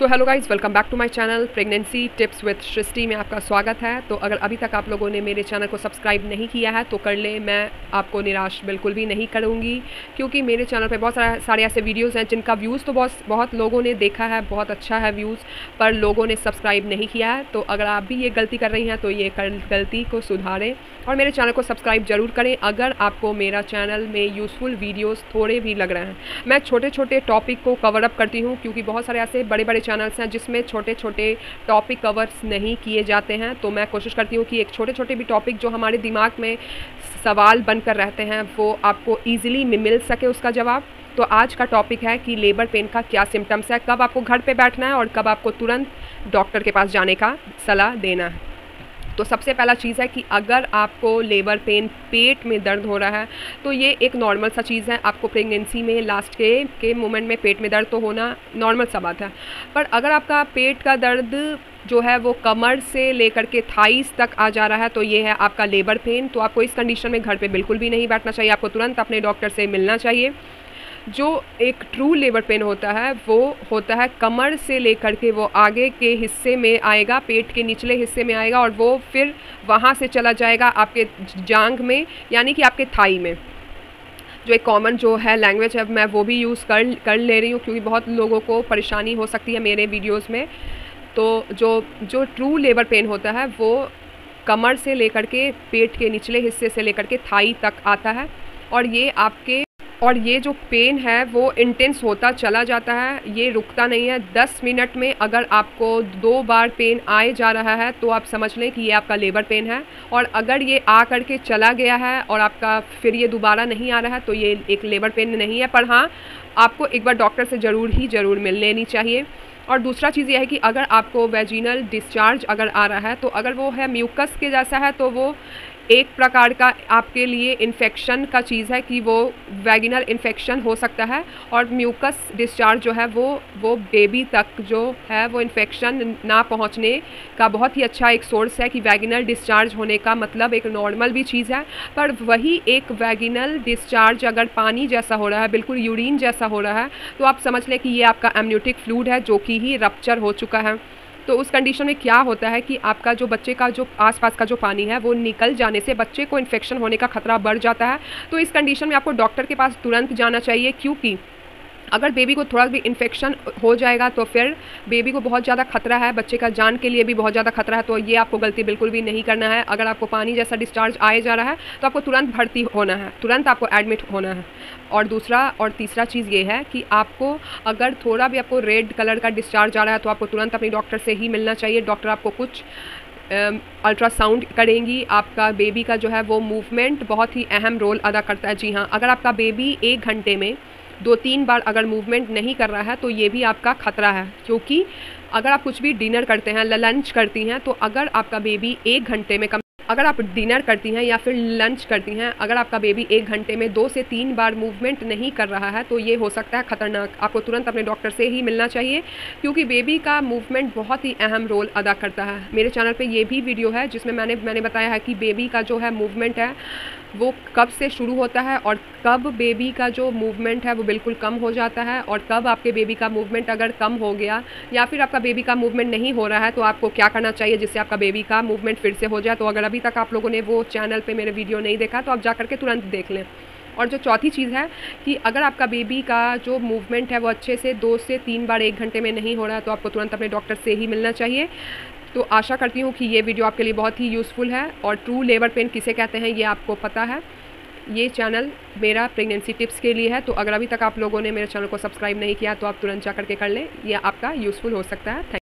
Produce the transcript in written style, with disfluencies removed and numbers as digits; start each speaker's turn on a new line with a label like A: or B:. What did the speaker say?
A: So hello guys, welcome back to my channel pregnancy tips with Srishti में आपका स्वागत है। तो अगर अभी तक आप लोगों ने मेरे चैनल को सब्सक्राइब नहीं किया है तो कर ले। मैं आपको निराश बिल्कुल भी नहीं करूँगी, क्योंकि मेरे चैनल पे बहुत सारे ऐसे वीडियोस हैं जिनका व्यूज़ तो बहुत लोगों ने देखा है, बहुत अच्छा है व्यूज़, पर लोगों ने सब्सक्राइब नहीं किया है। तो अगर आप भी ये गलती कर रही हैं तो ये गलती को सुधारें और मेरे चैनल को सब्सक्राइब ज़रूर करें अगर आपको मेरा चैनल में यूज़फुल वीडियोज़ थोड़े भी लग रहे हैं। मैं छोटे छोटे टॉपिक को कवर अप करती हूँ, क्योंकि बहुत सारे ऐसे बड़े बड़े चैनल्स हैं जिसमें छोटे छोटे टॉपिक कवर्स नहीं किए जाते हैं। तो मैं कोशिश करती हूँ कि एक छोटे छोटे भी टॉपिक जो हमारे दिमाग में सवाल बनकर रहते हैं वो आपको ईजिली मिल सके उसका जवाब। तो आज का टॉपिक है कि लेबर पेन का क्या सिम्टम्स है, कब आपको घर पे बैठना है और कब आपको तुरंत डॉक्टर के पास जाने का सलाह देना है। तो सबसे पहला चीज़ है कि अगर आपको लेबर पेन, पेट में दर्द हो रहा है, तो ये एक नॉर्मल सा चीज़ है। आपको प्रेगनेंसी में लास्ट के मोमेंट में पेट में दर्द तो होना नॉर्मल सा बात है। पर अगर आपका पेट का दर्द जो है वो कमर से लेकर के थाइस तक आ जा रहा है तो ये है आपका लेबर पेन। तो आपको इस कंडीशन में घर पे बिल्कुल भी नहीं बैठना चाहिए, आपको तुरंत अपने डॉक्टर से मिलना चाहिए। जो एक ट्रू लेबर पेन होता है वो होता है कमर से लेकर के वो आगे के हिस्से में आएगा, पेट के निचले हिस्से में आएगा और वो फिर वहाँ से चला जाएगा आपके जांघ में, यानी कि आपके थाई में। जो एक कॉमन जो है लैंग्वेज है मैं वो भी यूज़ कर ले रही हूँ, क्योंकि बहुत लोगों को परेशानी हो सकती है मेरे वीडियोज़ में। तो जो ट्रू लेबर पेन होता है वो कमर से लेकर के पेट के निचले हिस्से से लेकर के थाई तक आता है और ये जो पेन है वो इंटेंस होता चला जाता है, ये रुकता नहीं है। 10 मिनट में अगर आपको 2 बार पेन आए जा रहा है तो आप समझ लें कि ये आपका लेबर पेन है। और अगर ये आ करके चला गया है और आपका फिर ये दोबारा नहीं आ रहा है तो ये एक लेबर पेन नहीं है। पर हाँ, आपको एक बार डॉक्टर से ज़रूर मिल लेनी चाहिए। और दूसरा चीज़ ये है कि अगर आपको वेजिनल डिस्चार्ज अगर आ रहा है तो अगर वो है म्यूकस के जैसा है तो वो एक प्रकार का आपके लिए इन्फेक्शन का चीज़ है कि वो वैगिनल इन्फेक्शन हो सकता है। और म्यूकस डिस्चार्ज जो है वो बेबी तक जो है वो इन्फेक्शन ना पहुंचने का बहुत ही अच्छा एक सोर्स है कि वैगिनल डिस्चार्ज होने का मतलब एक नॉर्मल भी चीज़ है। पर वही एक वैगिनल डिस्चार्ज अगर पानी जैसा हो रहा है, बिल्कुल यूरिन जैसा हो रहा है, तो आप समझ लें कि ये आपका एमनियोटिक फ्लूइड है जो कि ही रप्चर हो चुका है। तो उस कंडीशन में क्या होता है कि आपका जो बच्चे का जो आसपास का जो पानी है वो निकल जाने से बच्चे को इन्फेक्शन होने का खतरा बढ़ जाता है। तो इस कंडीशन में आपको डॉक्टर के पास तुरंत जाना चाहिए, क्योंकि अगर बेबी को थोड़ा भी इन्फेक्शन हो जाएगा तो फिर बेबी को बहुत ज़्यादा खतरा है, बच्चे का जान के लिए भी बहुत ज़्यादा खतरा है। तो ये आपको गलती बिल्कुल भी नहीं करना है। अगर आपको पानी जैसा डिस्चार्ज आए जा रहा है तो आपको तुरंत भर्ती होना है, तुरंत आपको एडमिट होना है। और तीसरा चीज़ ये है कि आपको अगर थोड़ा भी आपको रेड कलर का डिस्चार्ज आ रहा है तो आपको तुरंत अपने डॉक्टर से ही मिलना चाहिए। डॉक्टर आपको कुछ अल्ट्रासाउंड करेंगी। आपका बेबी का जो है वो मूवमेंट बहुत ही अहम रोल अदा करता है। जी हाँ, अगर आपका बेबी 1 घंटे में 2-3 बार अगर मूवमेंट नहीं कर रहा है तो ये भी आपका खतरा है, क्योंकि अगर आप कुछ भी डिनर करते हैं, लंच करती हैं, तो अगर आपका बेबी 1 घंटे में अगर आप डिनर करती हैं या फिर लंच करती हैं, अगर आपका बेबी 1 घंटे में 2 से 3 बार मूवमेंट नहीं कर रहा है तो ये हो सकता है खतरनाक। आपको तुरंत अपने डॉक्टर से ही मिलना चाहिए, क्योंकि बेबी का मूवमेंट बहुत ही अहम रोल अदा करता है। मेरे चैनल पे ये भी वीडियो है जिसमें मैंने बताया है कि बेबी का जो है मूवमेंट है वो कब से शुरू होता है और कब बेबी का जो मूवमेंट है वो बिल्कुल कम हो जाता है, और कब आपके बेबी का मूवमेंट अगर कम हो गया या फिर आपका बेबी का मूवमेंट नहीं हो रहा है तो आपको क्या करना चाहिए जिससे आपका बेबी का मूवमेंट फिर से हो जाए। तो अगर अभी तक आप लोगों ने वो चैनल पे मेरे वीडियो नहीं देखा तो आप जा करके तुरंत देख लें। और जो चौथी चीज़ है कि अगर आपका बेबी का जो मूवमेंट है वो अच्छे से 2 से 3 बार 1 घंटे में नहीं हो रहा है तो आपको तुरंत अपने डॉक्टर से ही मिलना चाहिए। तो आशा करती हूँ कि ये वीडियो आपके लिए बहुत ही यूज़फुल है और ट्रू लेबर पेन किसे कहते हैं ये आपको पता है। ये चैनल मेरा प्रेगनेंसी टिप्स के लिए है। तो अगर अभी तक आप लोगों ने मेरे चैनल को सब्सक्राइब नहीं किया तो आप तुरंत जा करके कर लें, यह आपका यूज़फुल हो सकता है।